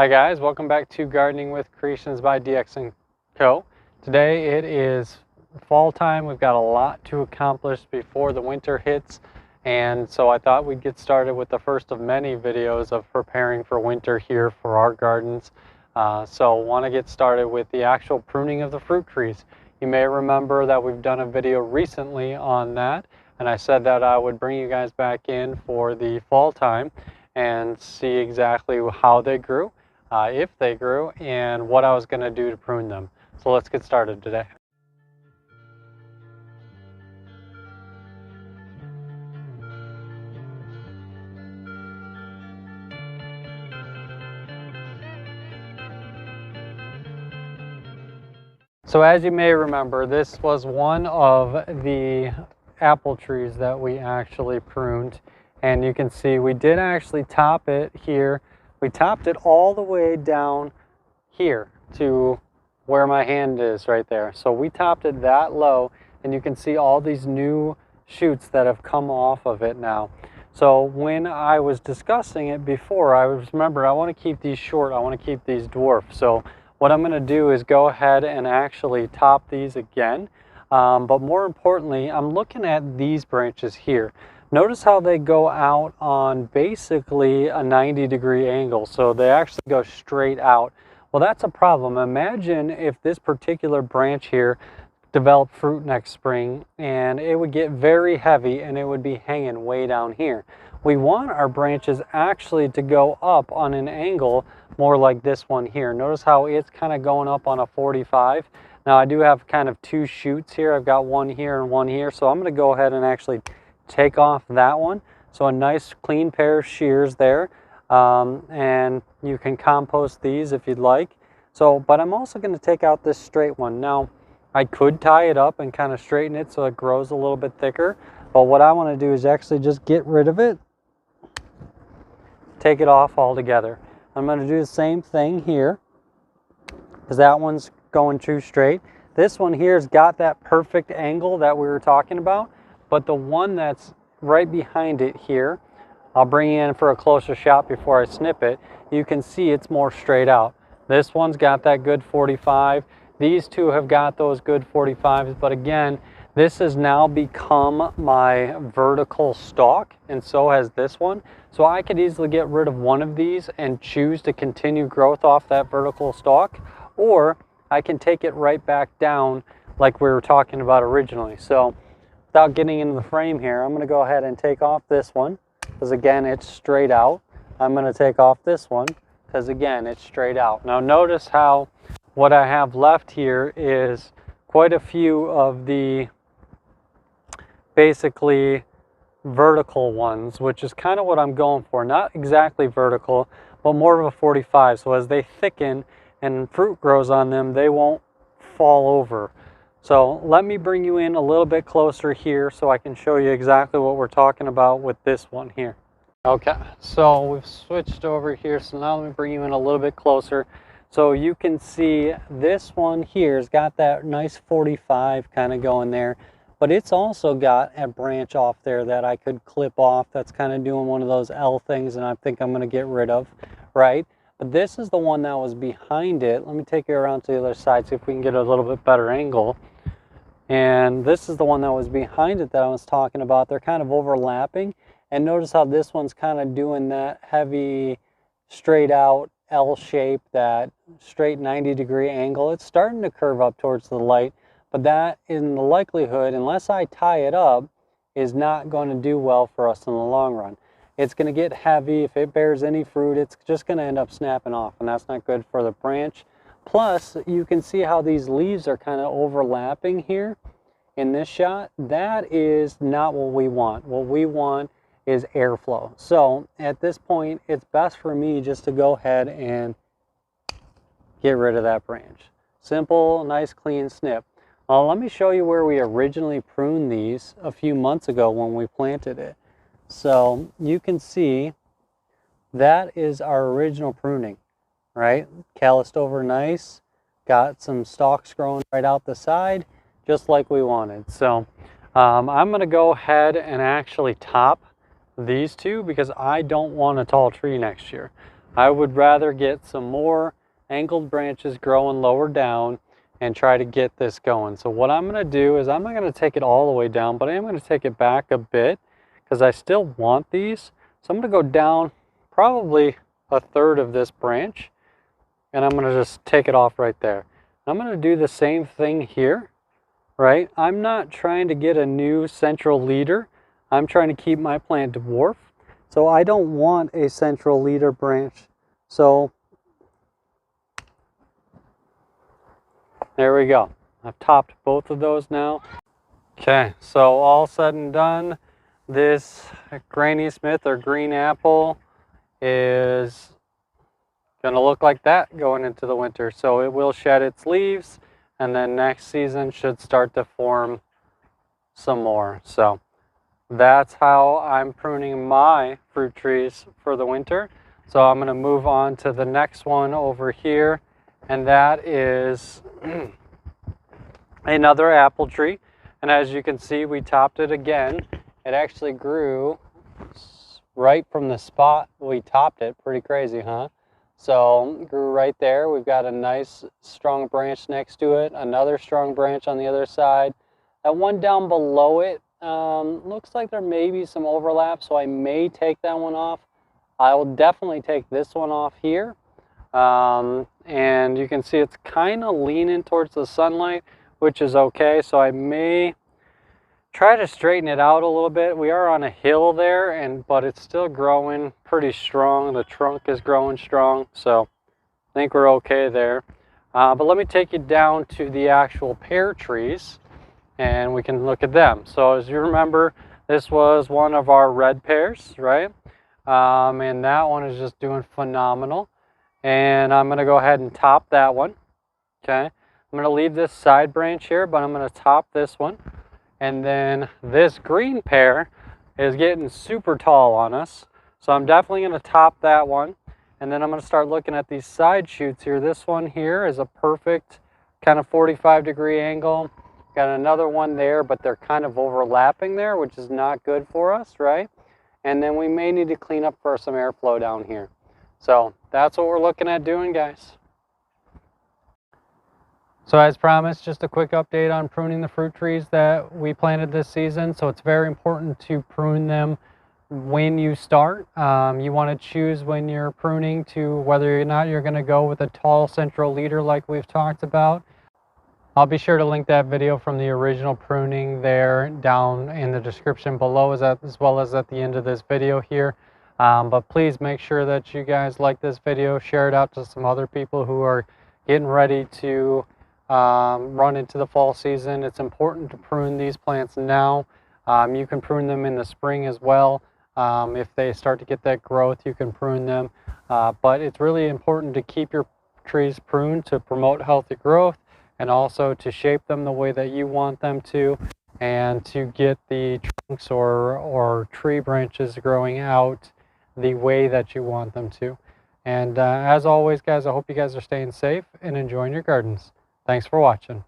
Hi guys, welcome back to Gardening with Creations by DX & Co. Today it is fall time. We've got a lot to accomplish before the winter hits, and so I thought we'd get started with the first of many videos of preparing for winter here for our gardens. So want to get started with the actual pruning of the fruit trees. You may remember that we've done a video recently on that, and I said that I would bring you guys back in for the fall time and see exactly how they grew. If they grew, and what I was going to do to prune them. So let's get started today. So as you may remember, this was one of the apple trees that we actually pruned, and you can see we did actually top it here. We topped it all the way down here to where my hand is right there. So we topped it that low, and you can see all these new shoots that have come off of it now. So when I was discussing it before, I remember I want to keep these short, I want to keep these dwarf. So what I'm going to do is go ahead and actually top these again. But more importantly, I'm looking at these branches here. Notice how they go out on basically a 90-degree angle. So they actually go straight out. Well, that's a problem. Imagine if this particular branch here developed fruit next spring, and it would get very heavy and it would be hanging way down here. We want our branches actually to go up on an angle more like this one here. Notice how it's kind of going up on a 45. Now I do have kind of two shoots here. I've got one here and one here. So I'm going to go ahead and actually take off that one. So a nice clean pair of shears there. And you can compost these if you'd like. So, but I'm also going to take out this straight one. Now, I could tie it up and kind of straighten it so it grows a little bit thicker. But what I want to do is actually just get rid of it. Take it off altogether. I'm going to do the same thing here, because that one's going too straight. This one here has got that perfect angle that we were talking about, but the one that's right behind it here, I'll bring you in for a closer shot before I snip it. You can see it's more straight out. This one's got that good 45. These two have got those good 45s, but again, this has now become my vertical stalk, and so has this one. So I could easily get rid of one of these and choose to continue growth off that vertical stalk, or I can take it right back down like we were talking about originally. So without getting into the frame here, I'm going to go ahead and take off this one, because again, it's straight out. I'm going to take off this one, because again, it's straight out. Now notice how what I have left here is quite a few of the basically vertical ones, which is kind of what I'm going for. Not exactly vertical, but more of a 45. So as they thicken and fruit grows on them, they won't fall over. So let me bring you in a little bit closer here so I can show you exactly what we're talking about with this one here. Okay, so we've switched over here. So now let me bring you in a little bit closer. So you can see this one here has got that nice 45 kind of going there, but it's also got a branch off there that I could clip off. That's kind of doing one of those L things, and I think I'm going to get rid of, right? But this is the one that was behind it. Let me take you around to the other side, see if we can get a little bit better angle. And this is the one that was behind it that I was talking about. They're kind of overlapping. And notice how this one's kind of doing that heavy, straight out L shape, that straight 90-degree angle. It's starting to curve up towards the light, but that in the likelihood, unless I tie it up, is not going to do well for us in the long run. It's going to get heavy. If it bears any fruit, it's just going to end up snapping off, and that's not good for the branch. Plus, you can see how these leaves are kind of overlapping here in this shot. That is not what we want. What we want is airflow. So at this point, it's best for me just to go ahead and get rid of that branch. Simple, nice, clean snip. Let me show you where we originally pruned these a few months ago when we planted it. So you can see that is our original pruning, right? Calloused over nice, got some stalks growing right out the side, just like we wanted. So I'm going to go ahead and actually top these two because I don't want a tall tree next year. I would rather get some more angled branches growing lower down and try to get this going. So what I'm going to do is I'm not going to take it all the way down, but I am going to take it back a bit because I still want these. So I'm going to go down probably a third of this branch, and I'm going to just take it off right there. I'm going to do the same thing here, right? I'm not trying to get a new central leader. I'm trying to keep my plant dwarf. So I don't want a central leader branch. So there we go. I've topped both of those now. Okay, so all said and done, this Granny Smith or green apple is going to look like that going into the winter. So it will shed its leaves, and then next season should start to form some more. So that's how I'm pruning my fruit trees for the winter. So I'm going to move on to the next one over here, and that is another apple tree. And as you can see, we topped it again. It actually grew right from the spot we topped it. Pretty crazy, huh? So grew right there. We've got a nice strong branch next to it, another strong branch on the other side. That one down below it looks like there may be some overlap, so I may take that one off. I will definitely take this one off here. And you can see it's kind of leaning towards the sunlight, which is okay. So I may try to straighten it out a little bit. We are on a hill there, but it's still growing pretty strong. The trunk is growing strong, so I think we're okay there. But let me take you down to the actual pear trees, and we can look at them. So as you remember, this was one of our red pears, right? And that one is just doing phenomenal. And I'm going to go ahead and top that one. Okay, I'm going to leave this side branch here, but I'm going to top this one. And then this green pear is getting super tall on us, so I'm definitely going to top that one. And then I'm going to start looking at these side shoots here. This one here is a perfect kind of 45-degree angle. Got another one there, but they're kind of overlapping there, which is not good for us, right? And then we may need to clean up for some airflow down here. So that's what we're looking at doing, guys. So as promised, just a quick update on pruning the fruit trees that we planted this season. So it's very important to prune them when you start. You want to choose when you're pruning to whether or not you're going to go with a tall central leader like we've talked about. I'll be sure to link that video from the original pruning there down in the description below, as well as at the end of this video here. But please make sure that you guys like this video, share it out to some other people who are getting ready to run into the fall season. It's important to prune these plants now. You can prune them in the spring as well. If they start to get that growth, you can prune them. But it's really important to keep your trees pruned to promote healthy growth, and also to shape them the way that you want them to, and to get the trunks or tree branches growing out the way that you want them to. And as always, guys, I hope you guys are staying safe and enjoying your gardens. Thanks for watching.